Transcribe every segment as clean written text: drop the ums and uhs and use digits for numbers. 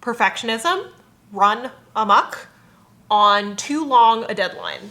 perfectionism run amok on too long a deadline.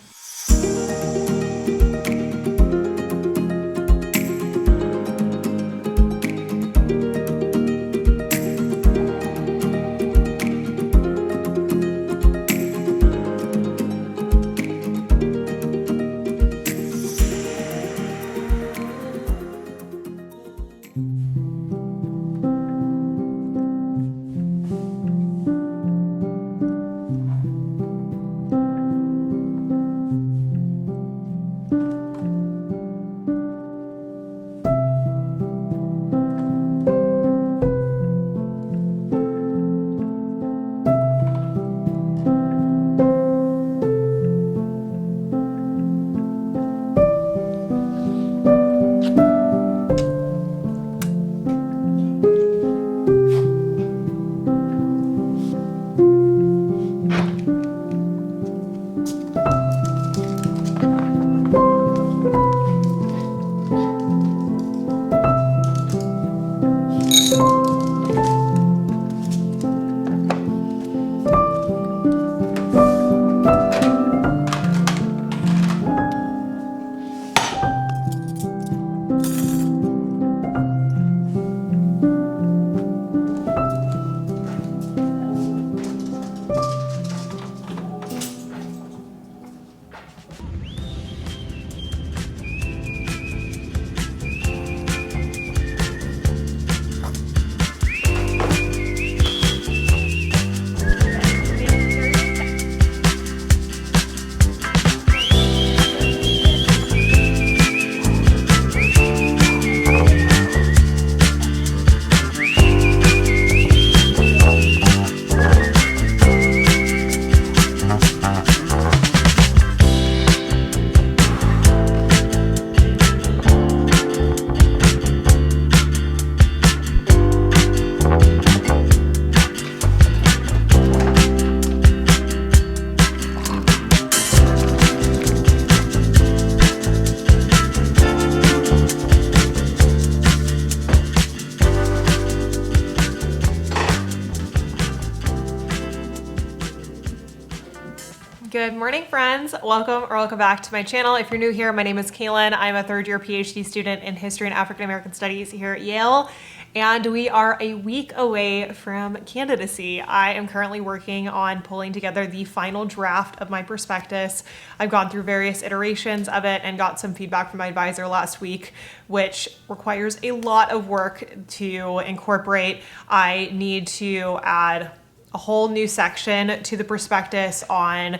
Good morning, friends. Welcome back to my channel. If you're new here, my name is Kaelyn. I'm a third-year PhD student in History and African American Studies here at Yale, and we are a week away from candidacy. I am currently working on pulling together the final draft of my prospectus. I've gone through various iterations of it and got some feedback from my advisor last week, which requires a lot of work to incorporate. I need to add a whole new section to the prospectus on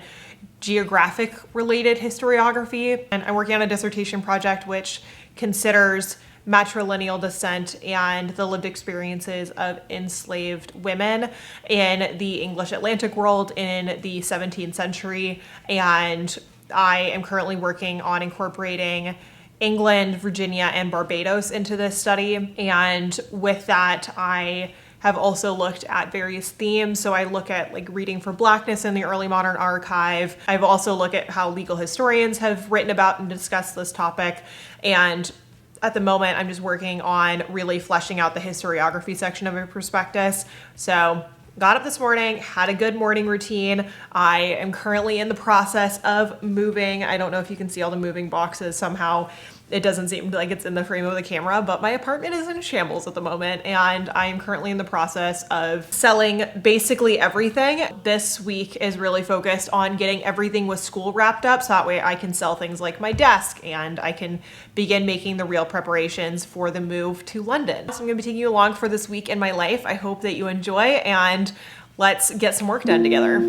geographic related historiography, and I'm working on a dissertation project which considers matrilineal descent and the lived experiences of enslaved women in the English Atlantic world in the 17th century, and I am currently working on incorporating England, Virginia, and Barbados into this study. And with that, I have also looked at various themes. So I look at like reading for Blackness in the early modern archive. I've also looked at how legal historians have written about and discussed this topic. And at the moment, I'm just working on really fleshing out the historiography section of my prospectus. So got up this morning, had a good morning routine. I am currently in the process of moving. I don't know if you can see all the moving boxes. Somehow it doesn't seem like it's in the frame of the camera, but my apartment is in shambles at the moment, and I am currently in the process of selling basically everything. This week is really focused on getting everything with school wrapped up, so that way I can sell things like my desk and I can begin making the real preparations for the move to London. So I'm gonna be taking you along for this week in my life. I hope that you enjoy, and let's get some work done together.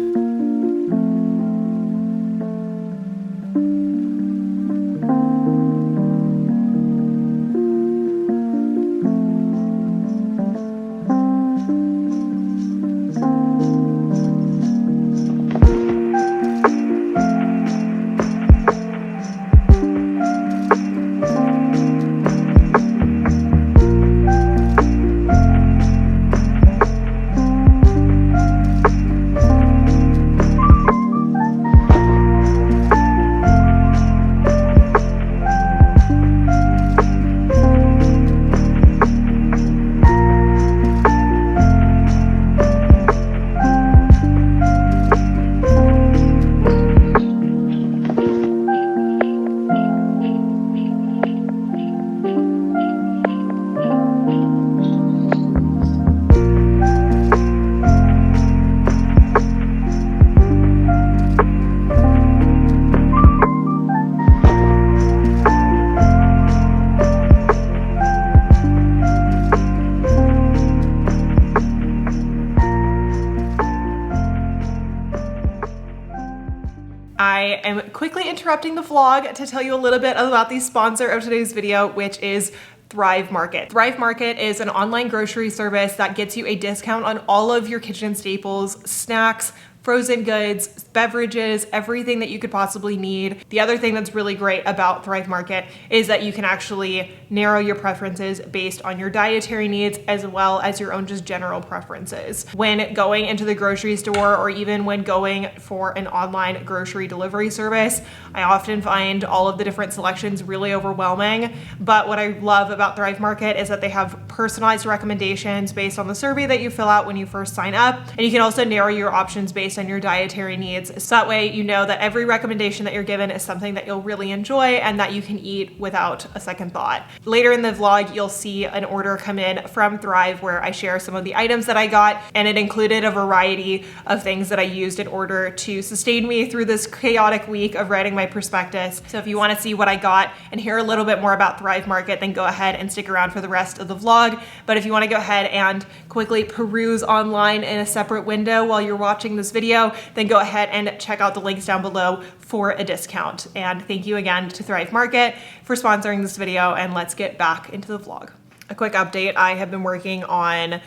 I am quickly interrupting the vlog to tell you a little bit about the sponsor of today's video, which is Thrive Market. Thrive Market is an online grocery service that gets you a discount on all of your kitchen staples, snacks, frozen goods, beverages, everything that you could possibly need. The other thing that's really great about Thrive Market is that you can actually narrow your preferences based on your dietary needs as well as your own just general preferences. When going into the grocery store or even when going for an online grocery delivery service, I often find all of the different selections really overwhelming. But what I love about Thrive Market is that they have personalized recommendations based on the survey that you fill out when you first sign up. And you can also narrow your options based on your dietary needs. So that way you know that every recommendation that you're given is something that you'll really enjoy and that you can eat without a second thought. Later in the vlog, you'll see an order come in from Thrive where I share some of the items that I got, and it included a variety of things that I used in order to sustain me through this chaotic week of writing my prospectus. So if you want to see what I got and hear a little bit more about Thrive Market, then go ahead and stick around for the rest of the vlog. But if you want to go ahead and quickly peruse online in a separate window while you're watching this video, then go ahead and check out the links down below for a discount. And thank you again to Thrive Market for sponsoring this video, and let's get back into the vlog. A quick update, I have been working on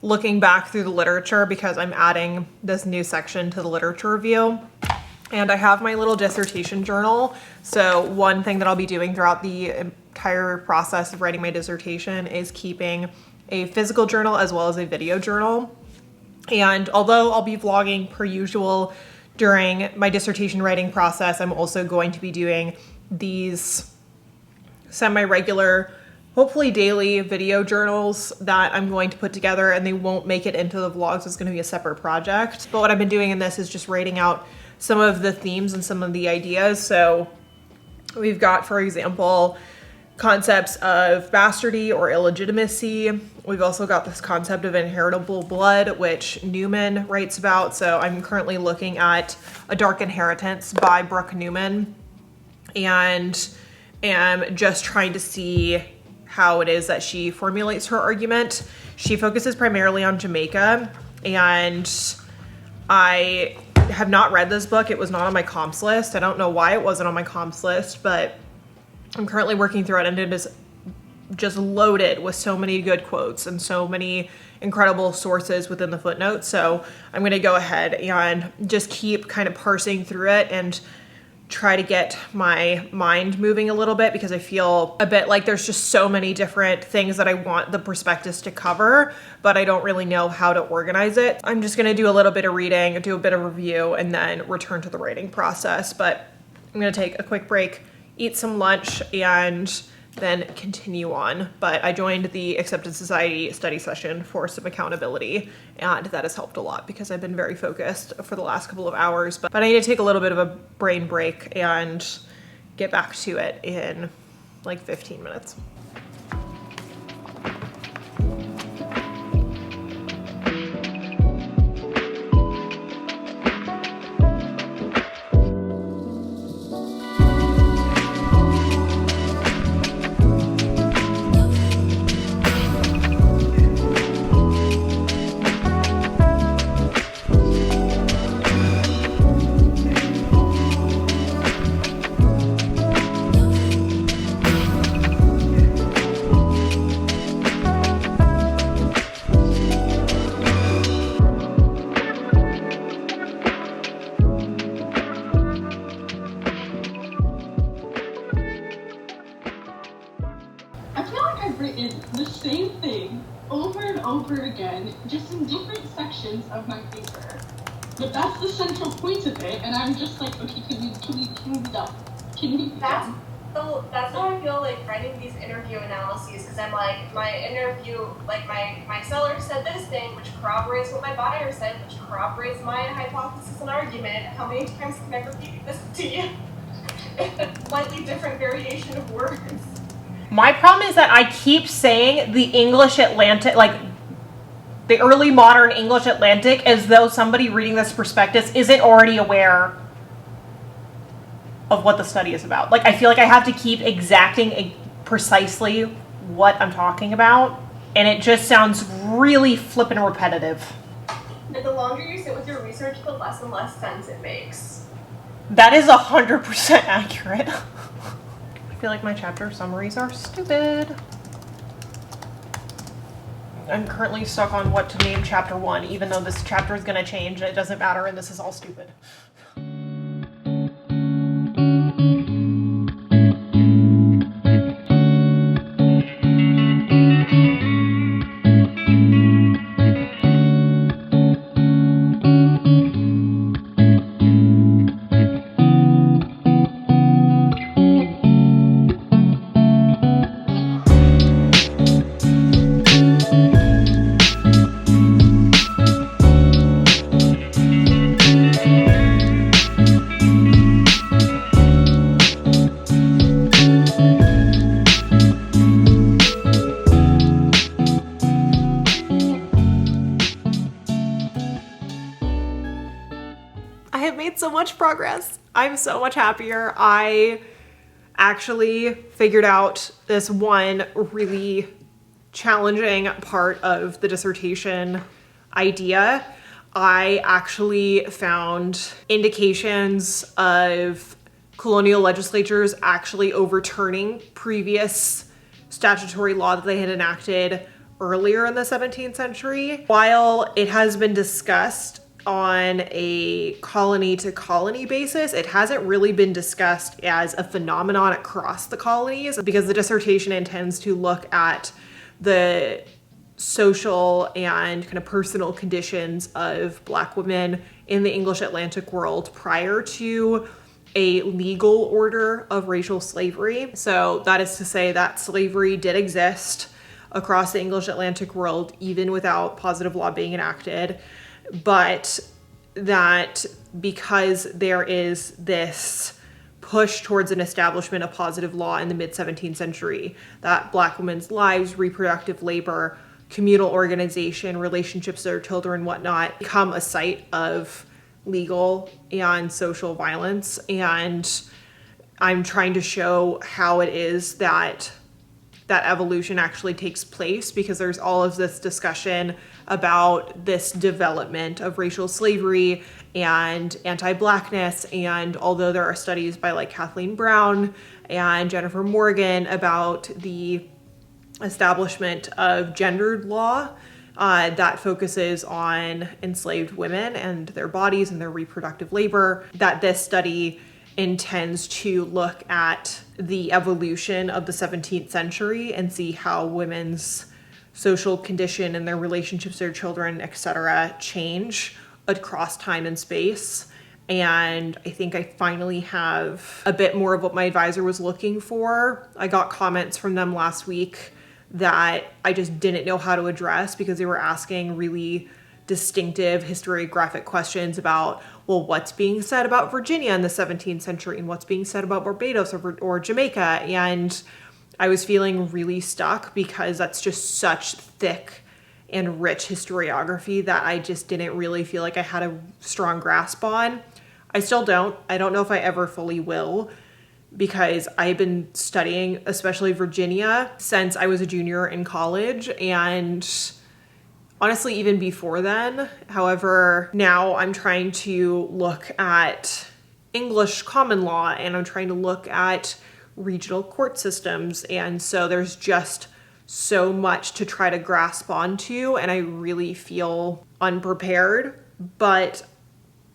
looking back through the literature because I'm adding this new section to the literature review. And I have my little dissertation journal. So one thing that I'll be doing throughout the entire process of writing my dissertation is keeping a physical journal as well as a video journal. And although I'll be vlogging per usual during my dissertation writing process, I'm also going to be doing these semi-regular, hopefully daily video journals that I'm going to put together, and they won't make it into the vlogs. It's going to be a separate project. But what I've been doing in this is just writing out some of the themes and some of the ideas. So we've got, for example, concepts of bastardy or illegitimacy. We've also got this concept of inheritable blood, which Newman writes about. So I'm currently looking at A Dark Inheritance by Brooke Newman and am just trying to see how it is that she formulates her argument. She focuses primarily on Jamaica, and I have not read this book. It was not on my comps list. I don't know why it wasn't on my comps list, but I'm currently working through it, and it is just loaded with so many good quotes and so many incredible sources within the footnotes. So I'm going to go ahead and just keep kind of parsing through it and try to get my mind moving a little bit, because I feel a bit like there's just so many different things that I want the prospectus to cover, but I don't really know how to organize it. I'm just going to do a little bit of reading, do a bit of review, and then return to the writing process. But I'm going to take a quick break, eat some lunch, and then continue on. But I joined the Accepted Society study session for some accountability, and that has helped a lot because I've been very focused for the last couple of hours. But I need to take a little bit of a brain break and get back to it in like 15 minutes. The same thing over and over again, just in different sections of my paper. But that's the central point of it, and I'm just like, okay, can we be done? Can we be done? That's how I feel like writing these interview analyses, because I'm like, my interview, like my seller said this thing, which corroborates what my buyer said, which corroborates my hypothesis and argument. How many times can I repeat this to you? Slightly different variation of words. My problem is that I keep saying the English Atlantic, like the early modern English Atlantic, as though somebody reading this prospectus isn't already aware of what the study is about. Like, I feel like I have to keep exacting precisely what I'm talking about, and it just sounds really flippin' repetitive. And the longer you sit with your research, the less and less sense it makes. That is 100% accurate. I feel like my chapter summaries are stupid. I'm currently stuck on what to name chapter 1, even though this chapter is going to change and it doesn't matter and this is all stupid. I have made so much progress. I'm so much happier. I actually figured out this one really challenging part of the dissertation idea. I actually found indications of colonial legislatures actually overturning previous statutory law that they had enacted earlier in the 17th century. While it has been discussed on a colony to colony basis, it hasn't really been discussed as a phenomenon across the colonies, because the dissertation intends to look at the social and kind of personal conditions of Black women in the English Atlantic world prior to a legal order of racial slavery. So that is to say that slavery did exist across the English Atlantic world even without positive law being enacted, but that because there is this push towards an establishment of positive law in the mid-17th century, that Black women's lives, reproductive labor, communal organization, relationships with their children, whatnot, become a site of legal and social violence. And I'm trying to show how it is that that evolution actually takes place, because there's all of this discussion about this development of racial slavery and anti-Blackness. And although there are studies by like Kathleen Brown and Jennifer Morgan about the establishment of gendered law that focuses on enslaved women and their bodies and their reproductive labor, that this study intends to look at the evolution of the 17th century and see how women's social condition and their relationships to their children, etc., change across time and space. And I think I finally have a bit more of what my advisor was looking for. I got comments from them last week that I just didn't know how to address, because they were asking really distinctive historiographic questions about, well, what's being said about Virginia in the 17th century and what's being said about Barbados or Jamaica. And I was feeling really stuck, because that's just such thick and rich historiography that I just didn't really feel like I had a strong grasp on. I still don't. I don't know if I ever fully will, because I've been studying, especially Virginia, since I was a junior in college, and honestly, even before then. However, now I'm trying to look at English common law, and I'm trying to look at regional court systems. And so there's just so much to try to grasp onto, and I really feel unprepared. But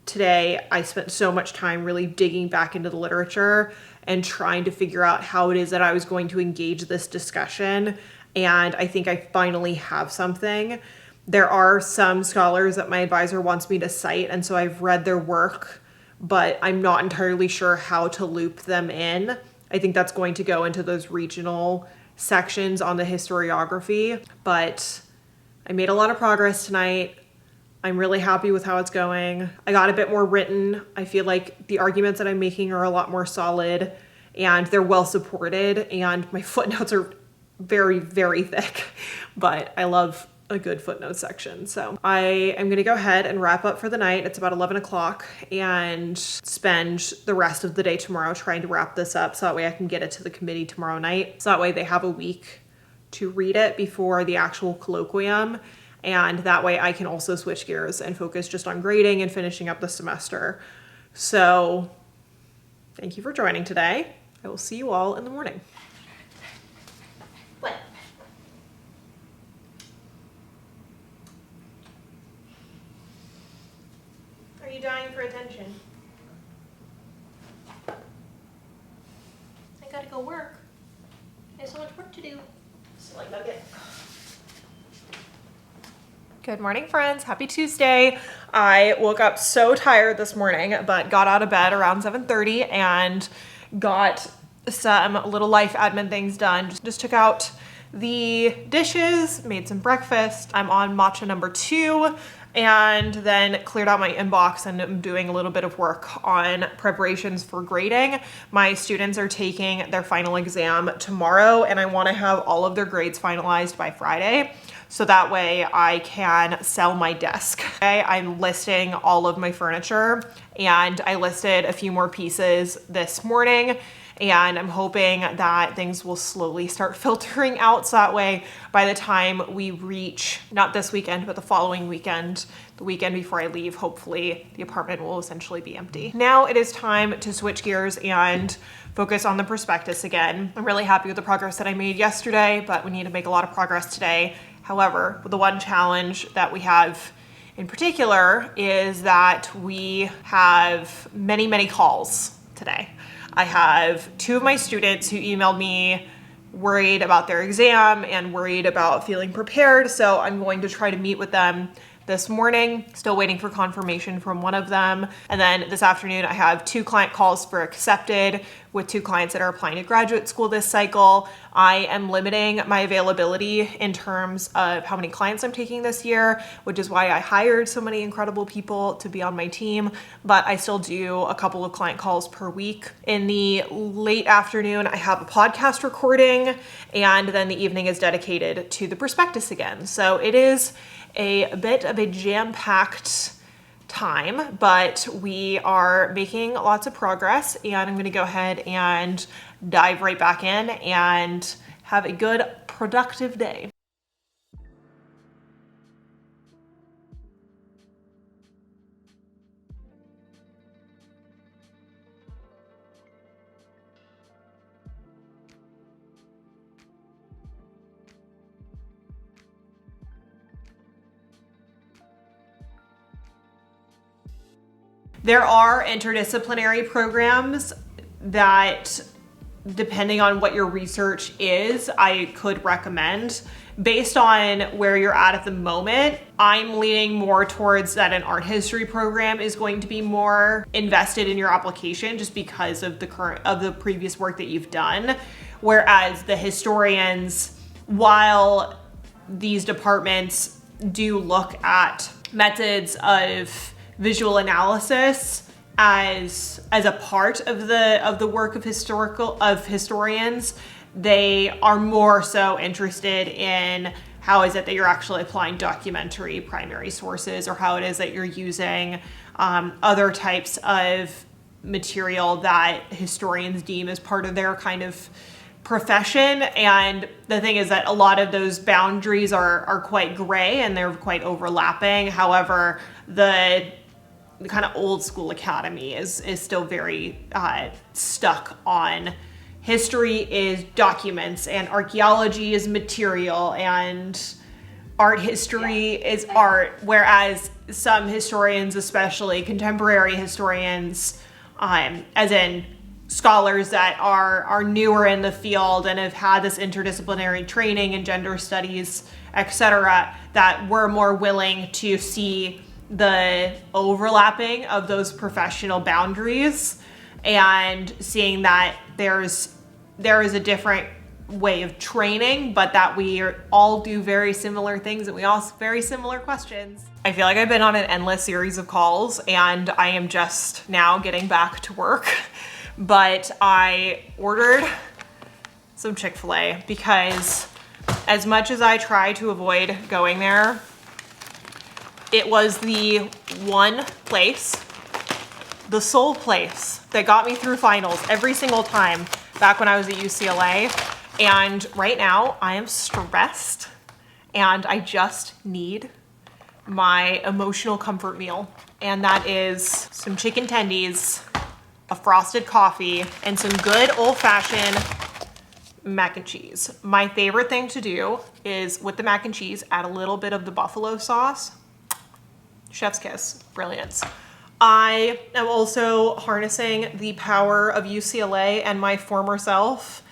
today I spent so much time really digging back into the literature and trying to figure out how it is that I was going to engage this discussion. And I think I finally have something. There are some scholars that my advisor wants me to cite, and so I've read their work, but I'm not entirely sure how to loop them in. I think that's going to go into those regional sections on the historiography, but I made a lot of progress tonight. I'm really happy with how it's going. I got a bit more written. I feel like the arguments that I'm making are a lot more solid, and they're well supported, and my footnotes are very, very thick, but I love a good footnote section. So I am going to go ahead and wrap up for the night. It's about 11 o'clock, and spend the rest of the day tomorrow trying to wrap this up, so that way I can get it to the committee tomorrow night. So that way they have a week to read it before the actual colloquium. And that way I can also switch gears and focus just on grading and finishing up the semester. So Thank you for joining today. I will see you all in the morning. What? Are you dying for attention? I gotta go work. I have so much work to do. Silly nugget. Good morning, friends. Happy Tuesday. I woke up so tired this morning, but got out of bed around 7:30 and got some little life admin things done. Just took out the dishes, made some breakfast. I'm on matcha number 2, and then cleared out my inbox and I'm doing a little bit of work on preparations for grading. My students are taking their final exam tomorrow, and I want to have all of their grades finalized by Friday, so that way I can sell my desk. Okay, I'm listing all of my furniture, and I listed a few more pieces this morning, and I'm hoping that things will slowly start filtering out, so that way by the time we reach, not this weekend, but the following weekend, the weekend before I leave, hopefully the apartment will essentially be empty. Now it is time to switch gears and focus on the prospectus again. I'm really happy with the progress that I made yesterday, but we need to make a lot of progress today. However, the one challenge that we have in particular is that we have many, many calls today. I have 2 of my students who emailed me worried about their exam and worried about feeling prepared, so I'm going to try to meet with them this morning. Still waiting for confirmation from one of them. And then this afternoon, I have 2 client calls for accepted with 2 clients that are applying to graduate school this cycle. I am limiting my availability in terms of how many clients I'm taking this year, which is why I hired so many incredible people to be on my team, but I still do a couple of client calls per week. In the late afternoon, I have a podcast recording, and then the evening is dedicated to the prospectus again. So it is a bit of a jam-packed time, but we are making lots of progress, and I'm going to go ahead and dive right back in and have a good, productive day. There are interdisciplinary programs that, depending on what your research is, I could recommend. Based on where you're at the moment, I'm leaning more towards that an art history program is going to be more invested in your application just because of the previous work that you've done. Whereas the historians, while these departments do look at methods of visual analysis as a part of the work of historians, they are more so interested in how is it that you're actually applying documentary primary sources, or how it is that you're using other types of material that historians deem as part of their kind of profession. And the thing is that a lot of those boundaries are quite gray and they're quite overlapping. However, the kind of old school academy is still very stuck on history is documents and archaeology is material and art history is art, whereas some historians, especially contemporary historians, as in scholars that are newer in the field and have had this interdisciplinary training in gender studies, etc., that were more willing to see the overlapping of those professional boundaries and seeing that there is a different way of training, but that we all do very similar things and we all ask very similar questions. I feel like I've been on an endless series of calls and I am just now getting back to work, but I ordered some Chick-fil-A because as much as I try to avoid going there, it was the one place, the sole place that got me through finals every single time back when I was at UCLA. And right now I am stressed and I just need my emotional comfort meal. And that is some chicken tendies a frosted coffee, and some good old-fashioned mac and cheese. My favorite thing to do is with the mac and cheese, add a little bit of the buffalo sauce. Chef's kiss, brilliance. I am also harnessing the power of UCLA and my former self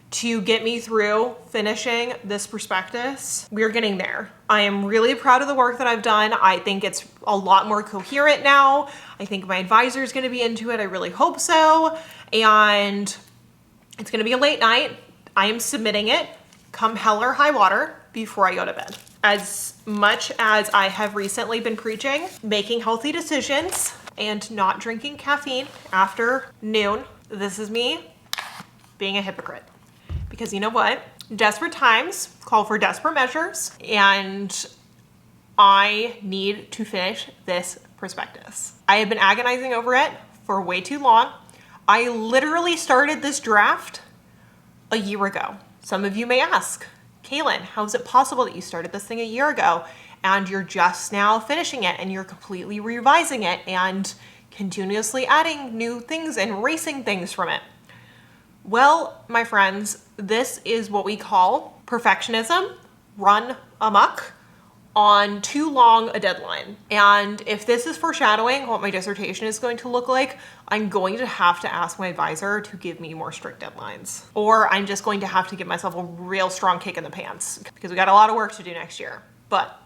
to get me through finishing this prospectus. We're getting there. I am really proud of the work that I've done. I think it's a lot more coherent now. I think my advisor is gonna be into it. I really hope so. And it's gonna be a late night. I am submitting it come hell or high water before I go to bed. As much as I have recently been preaching, making healthy decisions and not drinking caffeine after noon, this is me being a hypocrite. Because you know what? Desperate times call for desperate measures, and I need to finish this prospectus. I have been agonizing over it for way too long. I literally started this draft a year ago. Some of you may ask, Kaelyn, how is it possible that you started this thing a year ago and you're just now finishing it and you're completely revising it and continuously adding new things and erasing things from it? Well, my friends, this is what we call perfectionism run amok on too long a deadline. And if this is foreshadowing what my dissertation is going to look like, I'm going to have to ask my advisor to give me more strict deadlines. Or I'm just going to have to give myself a real strong kick in the pants because we got a lot of work to do next year. But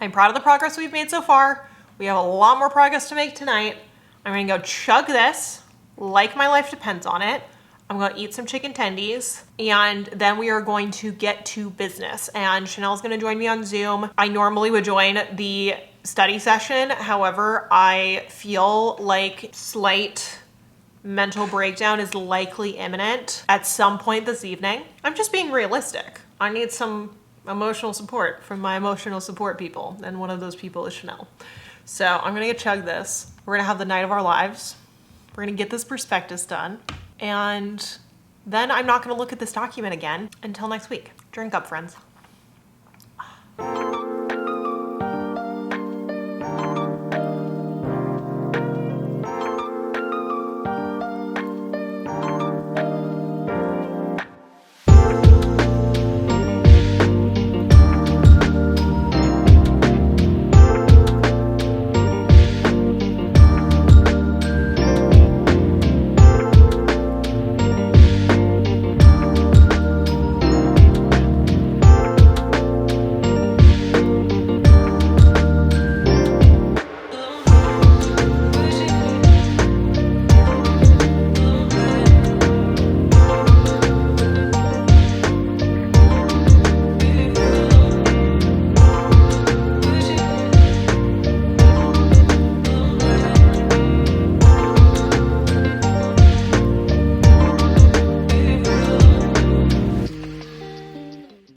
I'm proud of the progress we've made so far. We have a lot more progress to make tonight. I'm gonna go chug this like my life depends on it. I'm gonna eat some chicken tendies, and then we are going to get to business. And Chanel's gonna join me on Zoom. I normally would join the study session. However, I feel like slight mental breakdown is likely imminent at some point this evening. I'm just being realistic. I need some emotional support from my emotional support people, and one of those people is Chanel. So I'm gonna get chug this. We're gonna have the night of our lives. We're gonna get this prospectus done. And then I'm not gonna look at this document again until next week. Drink up, friends.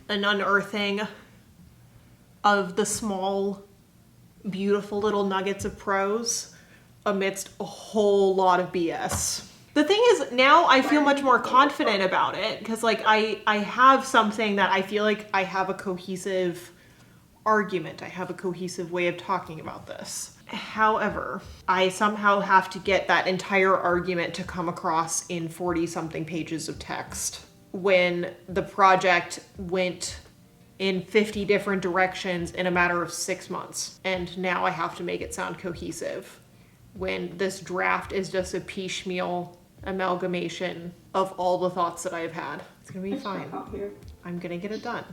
An unearthing of the small, beautiful little nuggets of prose amidst a whole lot of BS. The thing is, now I feel much more confident about it because like I have something that I feel like I have a cohesive argument. I have a cohesive way of talking about this. However, I somehow have to get that entire argument to come across in 40-something pages of text when the project went in 50 different directions in a matter of 6 months. And now I have to make it sound cohesive when this draft is just a piecemeal amalgamation of all the thoughts that I've had. It's gonna be fine. I'm gonna get it done.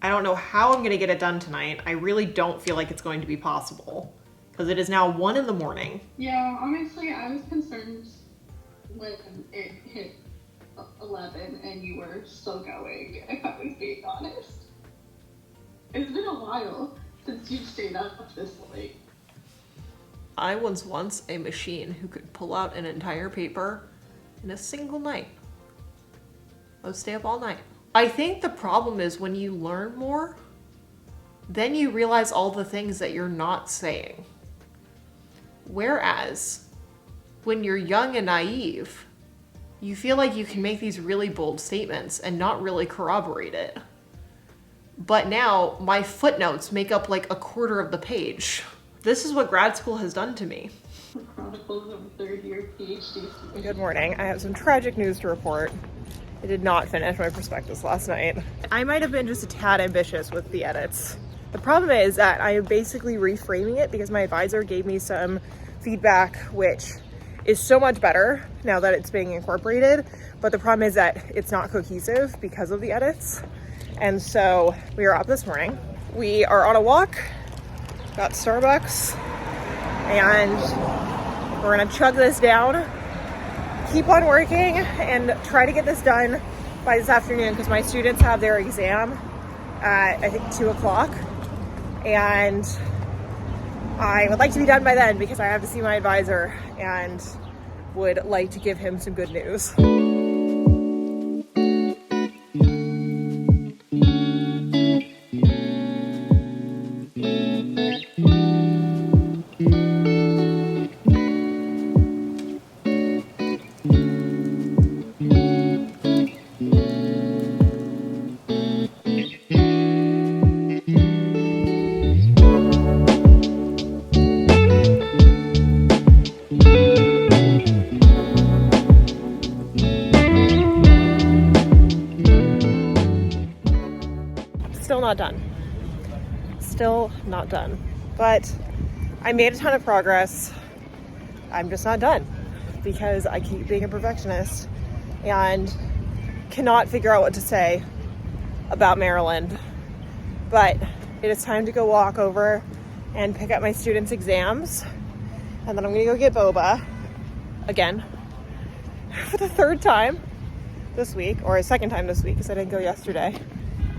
I don't know how I'm gonna get it done tonight. I really don't feel like it's going to be possible because it is now 1 a.m. Yeah, honestly, I was concerned when it hit 11 and you were still going, if I was being honest. It's been a while since you've stayed up this late. I was once a machine who could pull out an entire paper in a single night. I would stay up all night. I think the problem is when you learn more, then you realize all the things that you're not saying. Whereas when you're young and naive, you feel like you can make these really bold statements and not really corroborate it. But now my footnotes make up like a quarter of the page. This is what grad school has done to me. The Chronicles of a Third-Year PhD Student. Good morning. I have some tragic news to report. I did not finish my prospectus last night. I might have been just a tad ambitious with the edits. The problem is that I am basically reframing it because my advisor gave me some feedback which is so much better now that it's being incorporated, but the problem is that it's not cohesive because of the edits. And so we are up this morning. We are on a walk, got Starbucks, and we're gonna chug this down, keep on working, and try to get this done by this afternoon because my students have their exam at, I think, 2 o'clock. And I would like to be done by then because I have to see my advisor and would like to give him some good news. Still not done, but I made a ton of progress. I'm just not done because I keep being a perfectionist and cannot figure out what to say about Maryland. But it is time to go walk over and pick up my students' exams, and then I'm gonna go get boba again for the third time this week, or a second time this week because I didn't go yesterday.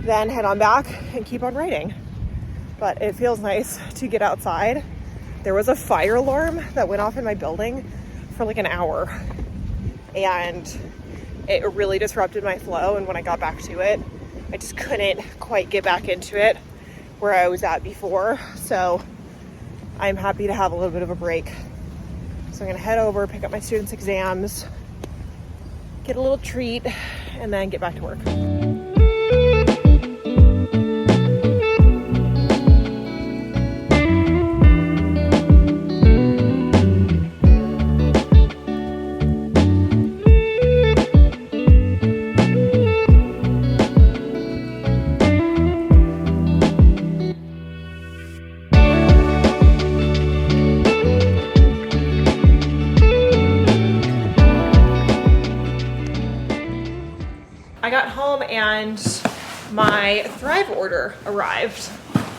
Then head on back and keep on writing. But it feels nice to get outside. There was a fire alarm that went off in my building for like an hour, and it really disrupted my flow. And when I got back to it, I just couldn't quite get back into it where I was at before. So I'm happy to have a little bit of a break. So I'm gonna head over, pick up my students' exams, get a little treat, and then get back to work. I got home and my Thrive order arrived,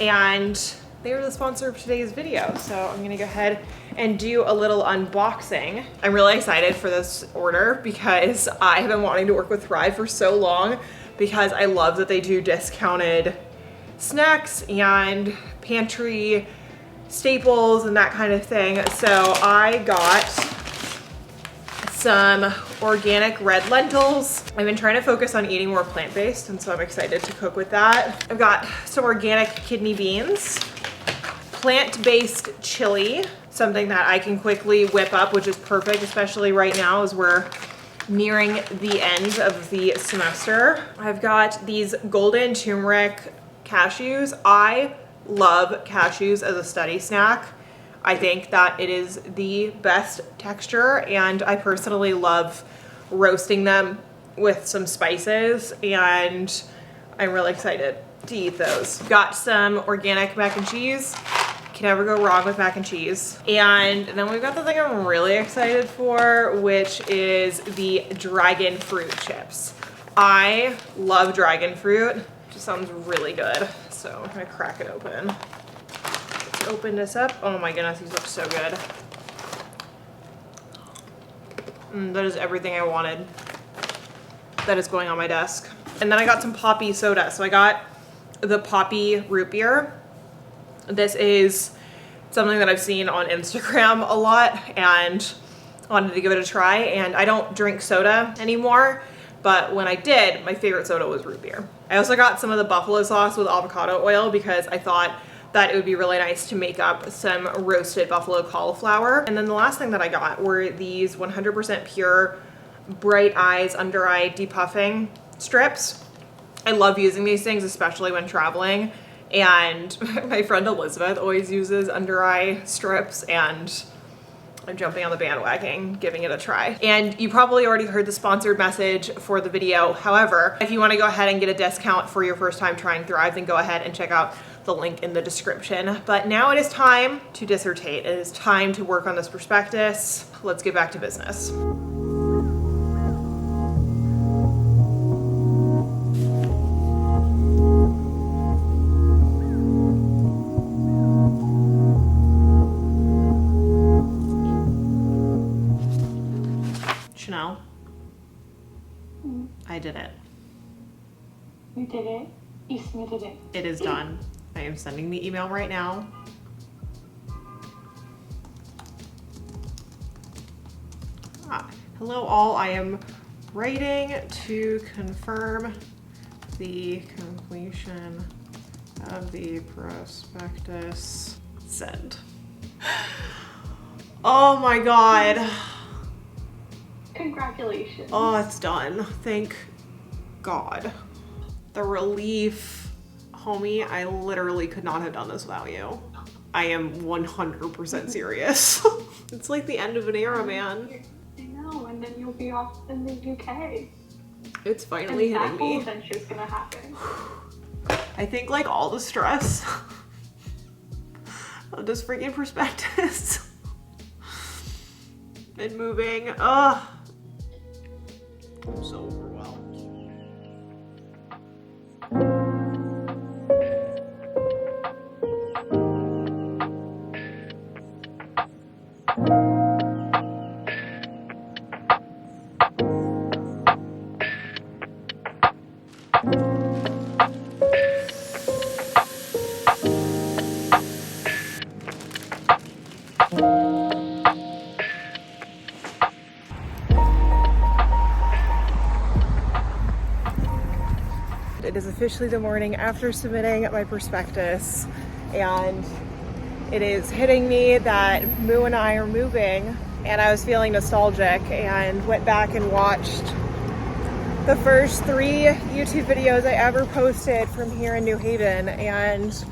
and they were the sponsor of today's video. So I'm gonna go ahead and do a little unboxing. I'm really excited for this order because I have been wanting to work with Thrive for so long because I love that they do discounted snacks and pantry staples and that kind of thing. So I got some organic red lentils. I've been trying to focus on eating more plant-based, and so I'm excited to cook with that. I've got some organic kidney beans, plant-based chili, something that I can quickly whip up, which is perfect, especially right now as we're nearing the end of the semester. I've got these golden turmeric cashews. I love cashews as a study snack. I think that it is the best texture, and I personally love roasting them with some spices, and I'm really excited to eat those. Got some organic mac and cheese. Can never go wrong with mac and cheese. And then we've got the thing I'm really excited for, which is the dragon fruit chips. I love dragon fruit. It just sounds really good. So I'm gonna crack it open. Open this up. Oh my goodness, these look so good. That is everything I wanted that is going on my desk. And then I got some Poppy soda. So I got the Poppy root beer. This is something that I've seen on Instagram a lot and wanted to give it a try. And I don't drink soda anymore, but when I did, my favorite soda was root beer. I also got some of the buffalo sauce with avocado oil because I thought that it would be really nice to make up some roasted buffalo cauliflower. And then the last thing that I got were these 100% pure Bright Eyes under eye depuffing strips. I love using these things, especially when traveling. And my friend Elizabeth always uses under eye strips, and I'm jumping on the bandwagon, giving it a try. And you probably already heard the sponsored message for the video. However, if you want to go ahead and get a discount for your first time trying Thrive, then go ahead and check out the link in the description. But now it is time to dissertate. It is time to work on this prospectus. Let's get back to business. Chanel, I did it. You did it. You submitted it. It is done. I am sending the email right now. Hello all, I am writing to confirm the completion of the prospectus. Send. Oh my God. Congratulations. Oh, it's done. Thank God. The relief. Homie, I literally could not have done this without you. I am 100% serious. It's like the end of an era, man. I know, and then you'll be off in the UK. It's finally and hitting me. that whole adventure's gonna happen. I think like all the stress of this freaking prospectus and moving. Ugh. I'm so overwhelmed. It is officially the morning after submitting my prospectus, and it is hitting me that Moo and I are moving, and I was feeling nostalgic and went back and watched the first 3 YouTube videos I ever posted from here in New Haven, and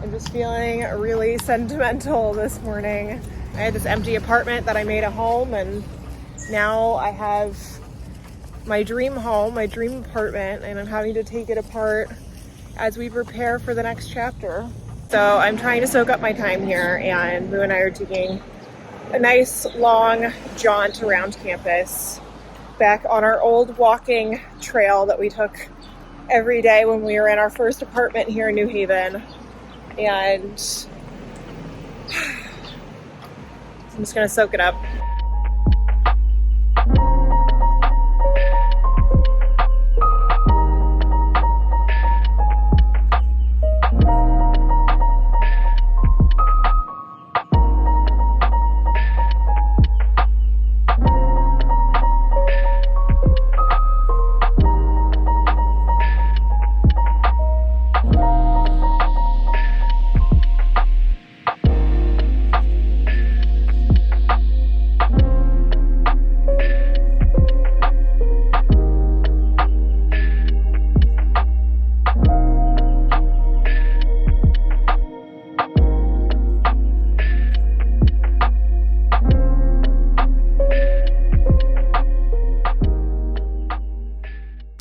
I'm just feeling really sentimental this morning. I had this empty apartment that I made a home, and now I have my dream home, my dream apartment, and I'm having to take it apart as we prepare for the next chapter. So I'm trying to soak up my time here, and Moo and I are taking a nice long jaunt around campus, back on our old walking trail that we took every day when we were in our first apartment here in New Haven. And I'm just gonna soak it up.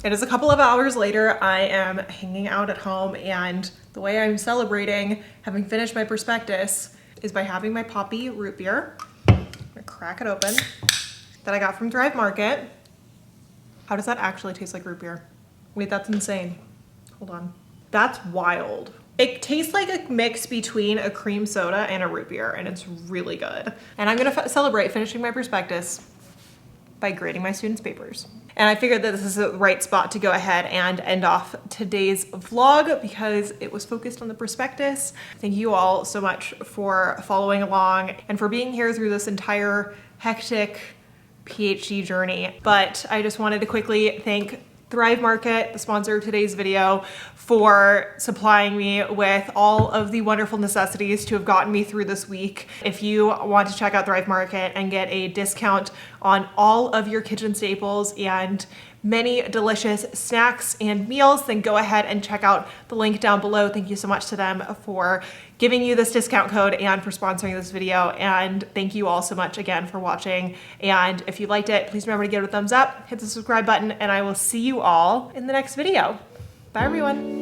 It is a couple of hours later. I am hanging out at home, and the way I'm celebrating having finished my prospectus is by having my Poppy root beer. I'm gonna crack it open. That I got from Thrive Market. How does that actually taste like root beer? Wait, that's insane. Hold on. That's wild. It tastes like a mix between a cream soda and a root beer, and it's really good. And I'm gonna celebrate finishing my prospectus by grading my students' papers. And I figured that this is the right spot to go ahead and end off today's vlog because it was focused on the prospectus. Thank you all so much for following along and for being here through this entire hectic PhD journey. But I just wanted to quickly thank Thrive Market, the sponsor of today's video, for supplying me with all of the wonderful necessities to have gotten me through this week. If you want to check out Thrive Market and get a discount on all of your kitchen staples and many delicious snacks and meals, then go ahead and check out the link down below. Thank you so much to them for giving you this discount code and for sponsoring this video. And thank you all so much again for watching. And if you liked it, please remember to give it a thumbs up, hit the subscribe button, and I will see you all in the next video. Bye everyone.